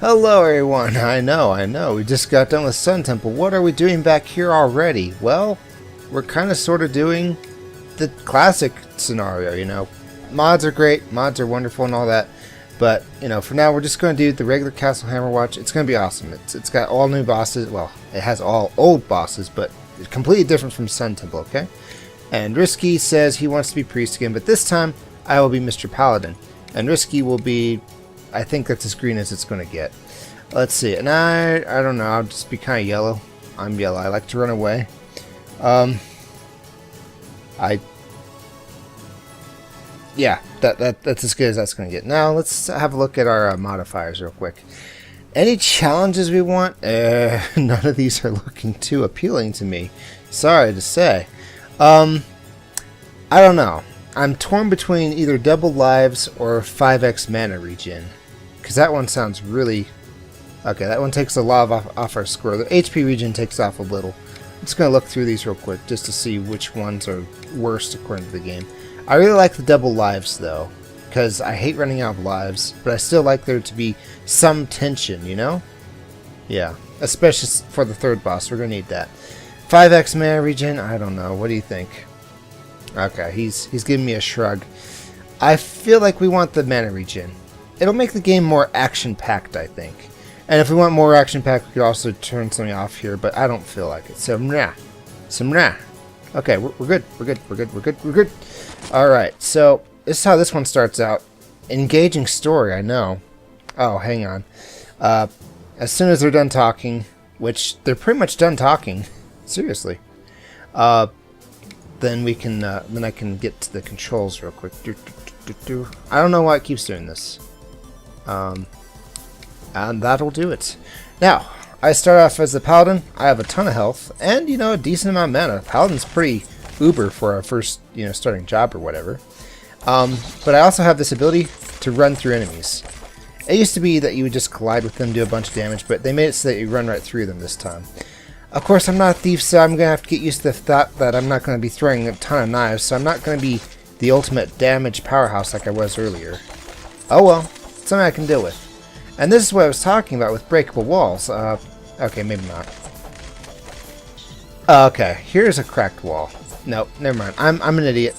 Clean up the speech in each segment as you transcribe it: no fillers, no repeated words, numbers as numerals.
Hello everyone, I know, we just got done with Sun Temple. What are we doing back here already? Well, we're kind of sort of doing the classic scenario, you know. Mods are great, mods are wonderful and all that, but, you know, for now we're just going to do the regular Castle Hammerwatch. It's going to be awesome. It's got all new bosses, well, it has all old bosses, but it's completely different from Sun Temple, okay? And Risky says he wants to be Priest again, but this time I will be Mr. Paladin, and Risky will be... I think that's as green as it's going to get. Let's see. And I don't know. I'll just be kind of yellow. I'm yellow. I like to run away. Yeah, that's as good as that's going to get. Now, let's have a look at our modifiers real quick. Any challenges we want? None of these are looking too appealing to me. Sorry to say. I don't know. I'm torn between either double lives or 5x mana regen. Because that one sounds really... Okay, that one takes a lot off our score. The HP regen takes off a little. I'm just going to look through these real quick just to see which ones are worst according to the game. I really like the double lives though. Because I hate running out of lives. But I still like there to be some tension, you know? Yeah. Especially for the third boss. We're going to need that. 5x mana regen? I don't know. What do you think? Okay, he's giving me a shrug. I feel like we want the mana regen. It'll make the game more action-packed, I think. And if we want more action-packed, we could also turn something off here, but I don't feel like it. So, nah. Okay, we're good. We're good. Alright, so this is how this one starts out. Engaging story, I know. Oh, hang on. As soon as they're done talking, which they're pretty much done talking. Seriously. Then we can, then I can get to the controls real quick. I don't know why it keeps doing this. And that'll do it. Now, I start off as the Paladin. I have a ton of health, and, you know, a decent amount of mana. Paladin's pretty uber for our first, you know, starting job or whatever. But I also have this ability to run through enemies. It used to be that you would just collide with them, do a bunch of damage, but they made it so that you run right through them this time. Of course, I'm not a thief, so I'm going to have to get used to the thought that I'm not going to be throwing a ton of knives, so I'm not going to be the ultimate damage powerhouse like I was earlier. Oh well, it's something I can deal with. And this is what I was talking about with breakable walls. Okay, maybe not. Okay, here's a cracked wall. Nope, never mind. I'm an idiot.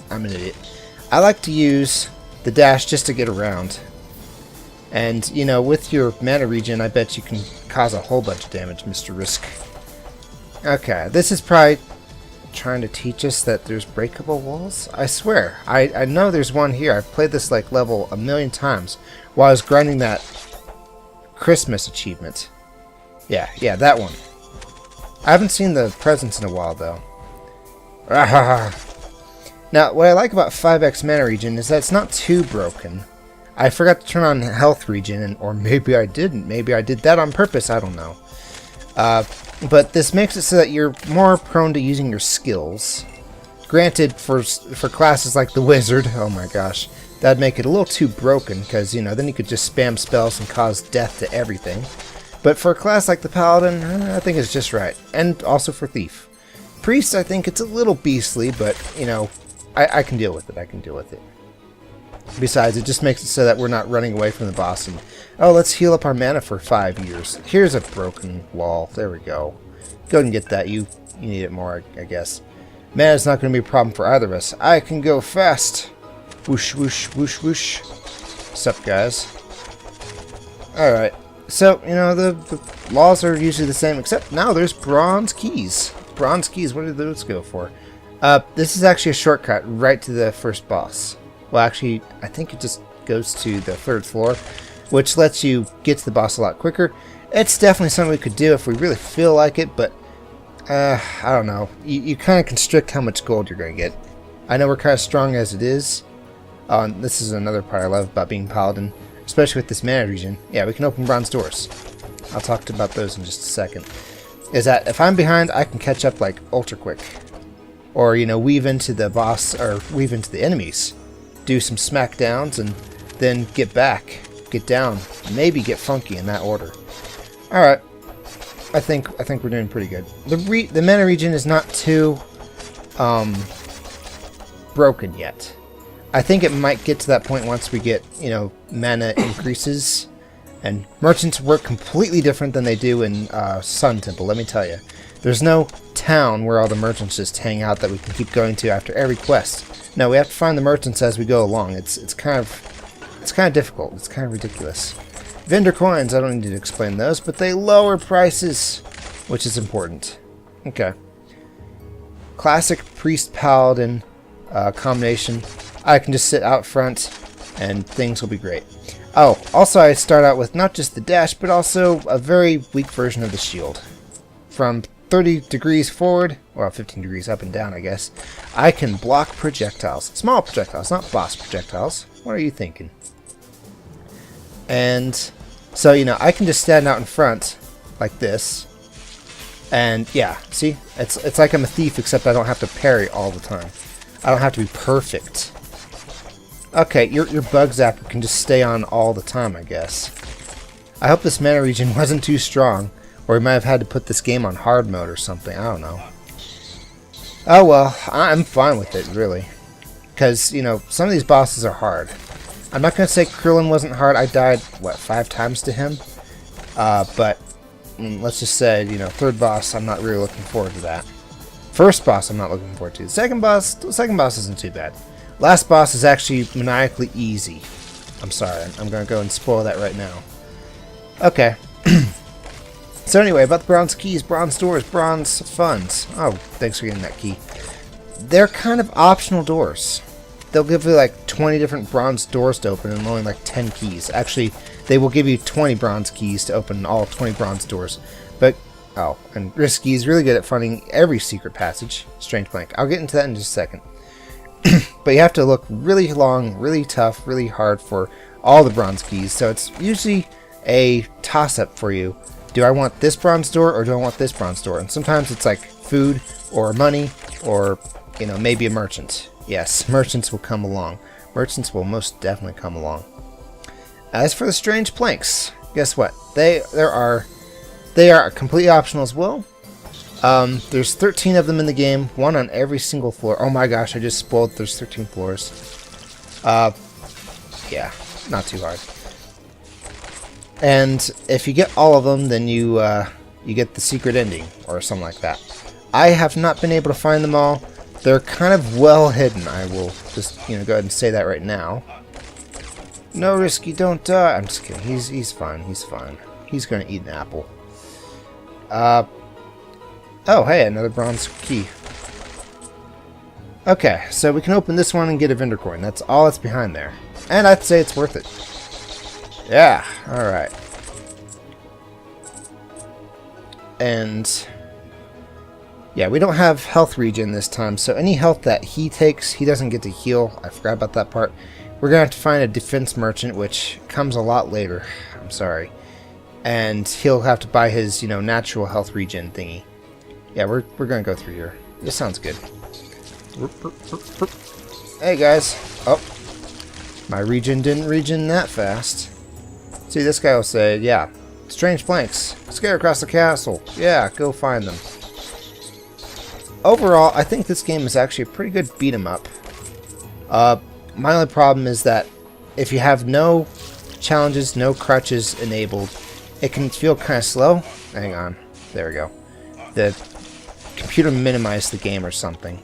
I like to use the dash just to get around. And, you know, with your mana regen, I bet you can cause a whole bunch of damage, Mr. Risk. Okay, this is probably trying to teach us that there's breakable walls. I swear, I know there's one here. I've played this like level a million times while I was grinding that Christmas achievement. Yeah, that one. I haven't seen the presents in a while though. Now, what I like about 5x mana regen is that it's not too broken. I forgot to turn on health regen, or maybe I didn't. Maybe I did that on purpose. I don't know. But this makes it so that you're more prone to using your skills. Granted, for classes like the Wizard, oh my gosh, that'd make it a little too broken, because, you know, then you could just spam spells and cause death to everything. But for a class like the Paladin, I think it's just right. And also for Thief. Priest, I think it's a little beastly, but, you know, I can deal with it. Besides, it just makes it so that we're not running away from the boss and, oh, let's heal up our mana for 5 years. Here's a broken wall. There we go. Go ahead and get that. You need it more, I guess. Mana's not going to be a problem for either of us. I can go fast. Whoosh, whoosh, whoosh, whoosh. What's up, guys? Alright. So, you know, the laws are usually the same, except now there's bronze keys. Bronze keys, what do those go for? This is actually a shortcut right to the first boss. Well, actually, I think it just goes to the 3rd floor, which lets you get to the boss a lot quicker. It's definitely something we could do if we really feel like it, but I don't know. You kind of constrict how much gold you're going to get. I know we're kind of strong as it is. This is another part I love about being Paladin, especially with this mana regen. Yeah, we can open bronze doors. I'll talk about those in just a second. Is that if I'm behind, I can catch up like ultra quick. Or, you know, weave into the boss, or weave into the enemies. Do some smackdowns and then get back, get down, maybe get funky in that order. All right, I think we're doing pretty good. The mana regen is not too broken yet. I think it might get to that point once we get, you know, mana increases And merchants work completely different than they do in Sun Temple, let me tell you. There's no town where all the merchants just hang out that we can keep going to after every quest. No, we have to find the merchants as we go along. It's kind of difficult. It's kind of ridiculous. Vendor coins, I don't need to explain those, but they lower prices, which is important. Okay. Classic priest paladin combination. I can just sit out front and things will be great. Oh, also I start out with not just the dash, but also a very weak version of the shield. From 30 degrees forward, well 15 degrees up and down I guess, I can block projectiles. Small projectiles, not boss projectiles. What are you thinking? And so, you know, I can just stand out in front like this. And yeah, see? It's like I'm a thief, except I don't have to parry all the time. I don't have to be perfect. Okay, your bug zapper can just stay on all the time, I guess. I hope this mana regen wasn't too strong, or we might have had to put this game on hard mode or something, I don't know. Oh well, I'm fine with it, really. Because, you know, some of these bosses are hard. I'm not going to say Krillin wasn't hard, I died, what, 5 times to him? But, let's just say, you know, third boss, I'm not really looking forward to that. First boss, I'm not looking forward to. The second boss isn't too bad. Last boss is actually maniacally easy. I'm sorry, I'm going to go and spoil that right now. Okay. So anyway, about the bronze keys, bronze doors, bronze funds. Oh, thanks for getting that key. They're kind of optional doors. They'll give you like 20 different bronze doors to open and only like 10 keys. Actually, they will give you 20 bronze keys to open all 20 bronze doors. But, oh, and Risky is really good at finding every secret passage. Strange blank. I'll get into that in just a second. But you have to look really long, really tough, really hard for all the bronze keys. So it's usually a toss-up for you. Do I want this bronze door or do I want this bronze door? And sometimes it's like food or money or, you know, maybe a merchant. Yes, merchants will come along. Merchants will most definitely come along. As for the strange planks, guess what? They are completely optional as well. There's 13 of them in the game, one on every single floor. Oh my gosh, I just spoiled there's 13 floors. Yeah, not too hard. And if you get all of them, then you get the secret ending or something like that. I have not been able to find them all. They're kind of well hidden. I will just, you know, go ahead and say that right now. No, Risky, don't die. I'm just kidding. He's fine. He's fine. He's going to eat an apple. Oh, hey, another bronze key. Okay, so we can open this one and get a vendor coin. That's all that's behind there. And I'd say it's worth it. Yeah, alright. And yeah, we don't have health regen this time, so any health that he takes, he doesn't get to heal. I forgot about that part. We're going to have to find a defense merchant, which comes a lot later. I'm sorry. And he'll have to buy his, you know, natural health regen thingy. Yeah, we're going to go through here. This sounds good. Hey, guys. Oh. My regen didn't regen that fast. See, this guy will say, yeah, strange planks. Scare across the castle. Yeah, go find them. Overall, I think this game is actually a pretty good beat 'em up. My only problem is that if you have no challenges, no crutches enabled, it can feel kind of slow. Hang on. There we go. The computer minimized the game or something.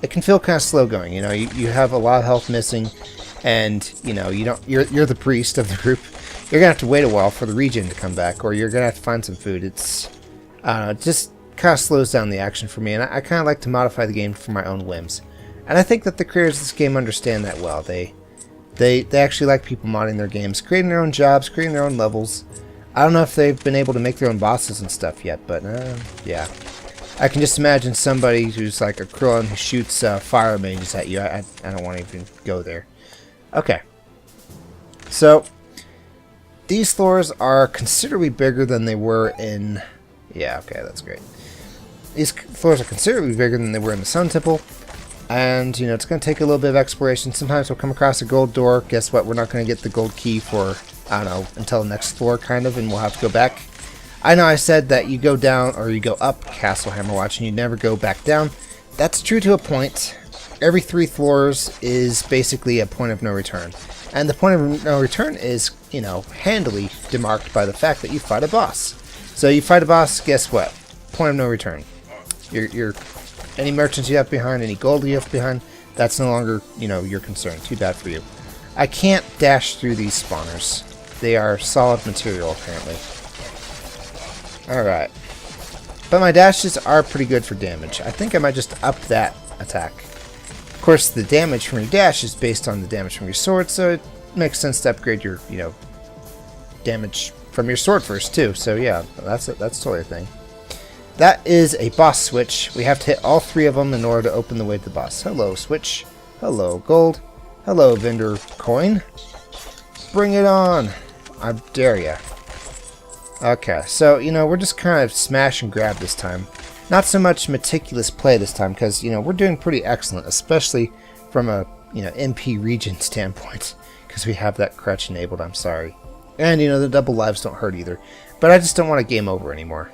It can feel kind of slow going, you know, you have a lot of health missing, and, you know, you're the priest of the group. You're gonna have to wait a while for the regen to come back, or you're gonna have to find some food. It's, I don't know, it just kind of slows down the action for me, and I kind of like to modify the game for my own whims. And I think that the creators of this game understand that well. They actually like people modding their games, creating their own jobs, creating their own levels. I don't know if they've been able to make their own bosses and stuff yet, but yeah. I can just imagine somebody who's like a Krillin who shoots fire mages at you. I don't want to even go there. Okay. So, these floors are considerably bigger than they were in... Yeah, okay, that's great. These floors are considerably bigger than they were in the Sun Temple. And, you know, it's going to take a little bit of exploration. Sometimes we'll come across a gold door. Guess what? We're not going to get the gold key for, I don't know, until the next floor, kind of, and we'll have to go back. I know I said that you go down, or you go up Castle Hammerwatch, and you never go back down. That's true to a point. Every 3 floors is basically a point of no return. And the point of no return is, you know, handily demarked by the fact that you fight a boss. So you fight a boss, guess what? Point of no return. Any merchants you have behind, any gold you have behind, that's no longer, you know, your concern. Too bad for you. I can't dash through these spawners. They are solid material, apparently. Alright. But my dashes are pretty good for damage. I think I might just up that attack. Of course, the damage from your dash is based on the damage from your sword, so it makes sense to upgrade your, you know, damage from your sword first, too. So yeah, that's totally a thing. That is a boss switch. We have to hit all 3 of them in order to open the way to the boss. Hello, switch. Hello, gold. Hello, vendor coin. Bring it on. I dare ya. Okay, so, you know, we're just kind of smash and grab this time. Not so much meticulous play this time, because, you know, we're doing pretty excellent, especially from a, you know, MP region standpoint, because we have that crutch enabled, I'm sorry. And, you know, the double lives don't hurt either. But I just don't want a game over anymore.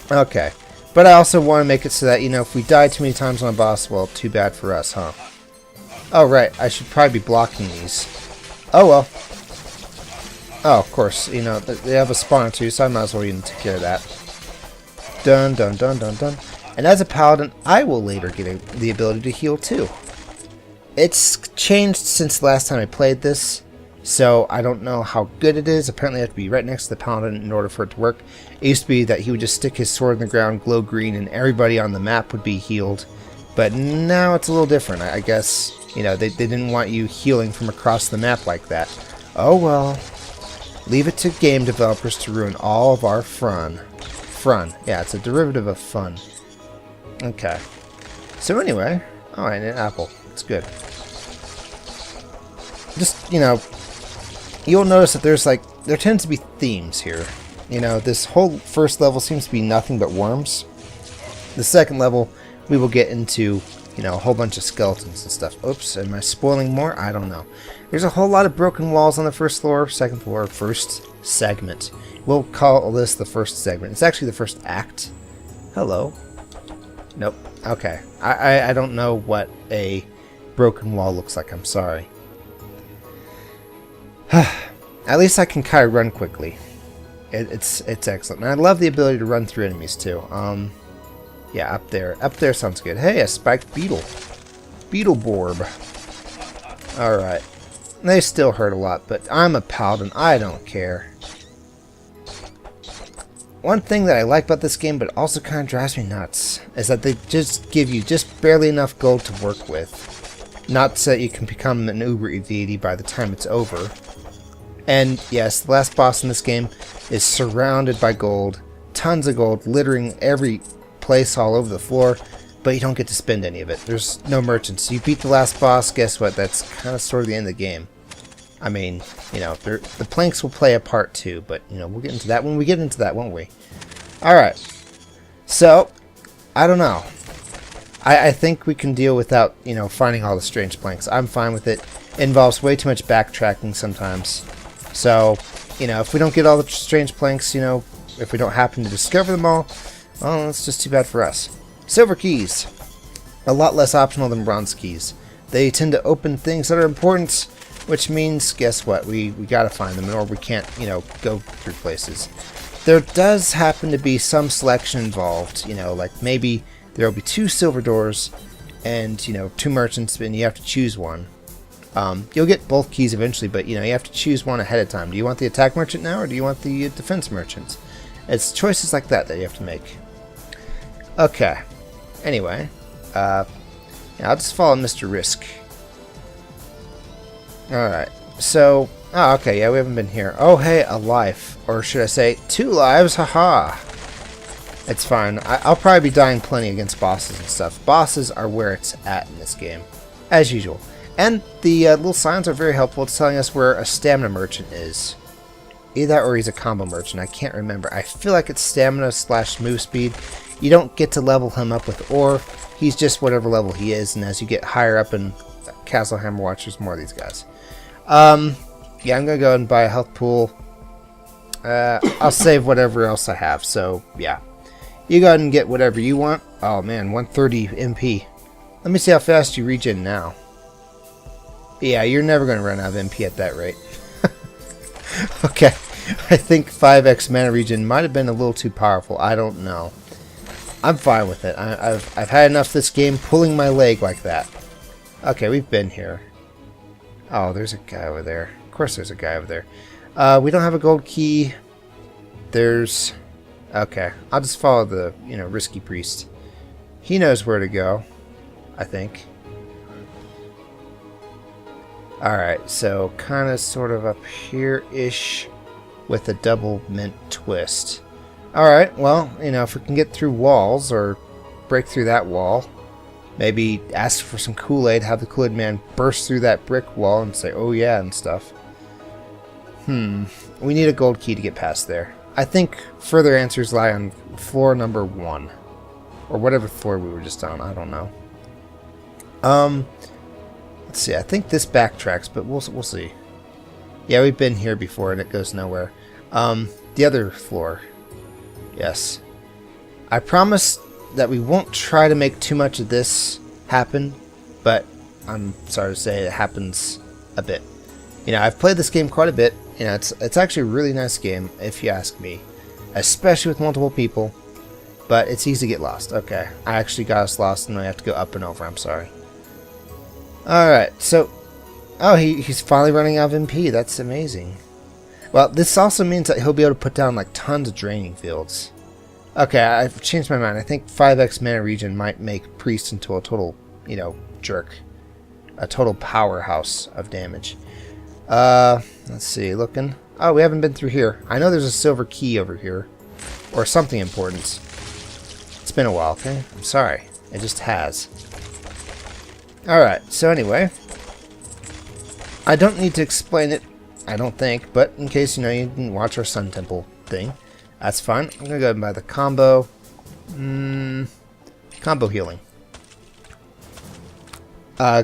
Okay, but I also want to make it so that, you know, if we die too many times on a boss, well, too bad for us, huh? Oh, right, I should probably be blocking these. Oh, well. Oh, of course, you know, they have a spawner too, so I might as well even take care of that. Dun, dun, dun, dun, dun. And as a paladin, I will later get the ability to heal too. It's changed since the last time I played this, so I don't know how good it is. Apparently I have to be right next to the paladin in order for it to work. It used to be that he would just stick his sword in the ground, glow green, and everybody on the map would be healed. But now it's a little different. I guess, you know, they didn't want you healing from across the map like that. Oh well. Leave it to game developers to ruin all of our fun. Fun. Yeah, it's a derivative of fun. Okay. So anyway, alright, an apple. It's good. Just, you know, you'll notice that there tends to be themes here. You know, this whole first level seems to be nothing but worms. The second level, we will get into, you know, a whole bunch of skeletons and stuff. Oops, am I spoiling more? I don't know. There's a whole lot of broken walls on the first floor, second floor, first segment. We'll call this the first segment. It's actually the first act. Hello. Nope. Okay. I don't know what a broken wall looks like. I'm sorry. At least I can kind of run quickly. It's excellent. And I love the ability to run through enemies too. Yeah, up there. Up there sounds good. Hey, a spiked beetle. Beetleborb. Alright. They still hurt a lot, but I'm a paladin. I don't care. One thing that I like about this game, but also kind of drives me nuts, is that they just give you just barely enough gold to work with. Not so that you can become an uber deity by the time it's over. And yes, the last boss in this game is surrounded by gold. Tons of gold littering every place all over the floor, but you don't get to spend any of it. There's no merchants. You beat the last boss, guess what? That's kind of sort of the end of the game. I mean, you know, the planks will play a part too, but, you know, we'll get into that when we get into that, won't we? Alright. So, I don't know. I think we can deal without, you know, finding all the strange planks. I'm fine with it. It involves way too much backtracking sometimes. So, you know, if we don't get all the strange planks, you know, if we don't happen to discover them all, well, that's just too bad for us. Silver keys. A lot less optional than bronze keys. They tend to open things that are important, which means, guess what? We gotta find them, or we can't, you know, go through places. There does happen to be some selection involved, you know, like maybe there will be 2 silver doors and, you know, 2 merchants, and you have to choose one. You'll get both keys eventually, but, you know, you have to choose one ahead of time. Do you want the attack merchant now, or do you want the defense merchant? It's choices like that you have to make. Okay. Anyway, yeah, I'll just follow Mr. Risk. Alright, so... Oh, okay, yeah, we haven't been here. Oh, hey, a life. Or should I say, 2 lives, haha. It's fine. I'll probably be dying plenty against bosses and stuff. Bosses are where it's at in this game, as usual. And the little signs are very helpful. It's telling us where a stamina merchant is. Either that or he's a combo merchant. I can't remember. I feel like it's stamina / move speed. You don't get to level him up with ore. He's just whatever level he is, and as you get higher up in Castle Hammerwatch, there's more of these guys. Yeah, I'm gonna go and buy a health pool. I'll save whatever else I have, so yeah. You go ahead and get whatever you want. Oh man, 130 MP. Let me see how fast you regen now. Yeah, you're never going to run out of MP at that rate. Okay, I think 5x mana regen might have been a little too powerful. I don't know. I'm fine with it. I've had enough this game pulling my leg like that. Okay, we've been here. Oh, there's a guy over there. Of course there's a guy over there. We don't have a gold key. There's... Okay, I'll just follow the, risky priest. He knows where to go, I think. Alright, so kind of sort of up here-ish with a double mint twist. Alright, well, if we can get through walls or break through that wall, maybe ask for some Kool-Aid, have the Kool-Aid man burst through that brick wall and say, oh yeah, and stuff. We need a gold key to get past there. I think further answers lie on floor number 1. Or whatever floor we were just on, I don't know. Let's see, I think this backtracks, but we'll see. Yeah, we've been here before and it goes nowhere. The other floor. Yes. I promise that we won't try to make too much of this happen, but I'm sorry to say it happens a bit. I've played this game quite a bit. It's actually a really nice game, if you ask me. Especially with multiple people. But it's easy to get lost. Okay, I actually got us lost and I have to go up and over. I'm sorry. Alright, so... Oh, he's finally running out of MP. That's amazing. Well, this also means that he'll be able to put down, like, tons of draining fields. Okay, I've changed my mind. I think 5x mana regen might make Priest into a total, jerk. A total powerhouse of damage. Let's see, looking. Oh, we haven't been through here. I know there's a silver key over here. Or something important. It's been a while, okay? I'm sorry. It just has. Alright, so anyway. I don't need to explain it, I don't think, but in case, you didn't watch our Sun Temple thing, that's fine. I'm gonna go ahead and buy the combo. Combo healing.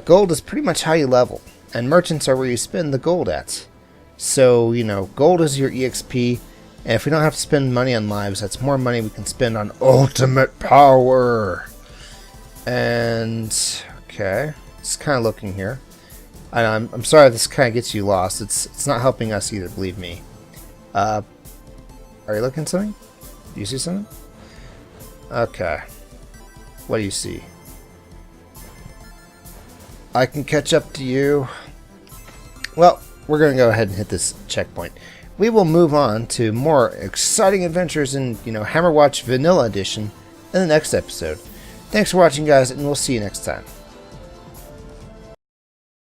Gold is pretty much how you level. And merchants are where you spend the gold at. So, gold is your EXP. And if we don't have to spend money on lives, that's more money we can spend on ultimate power. And, okay. Just kind of looking here. I'm sorry if this kind of gets you lost. It's not helping us either, believe me. Are you looking at something? Do you see something? Okay. What do you see? I can catch up to you. Well, we're going to go ahead and hit this checkpoint. We will move on to more exciting adventures in, Hammerwatch Vanilla Edition in the next episode. Thanks for watching, guys, and we'll see you next time.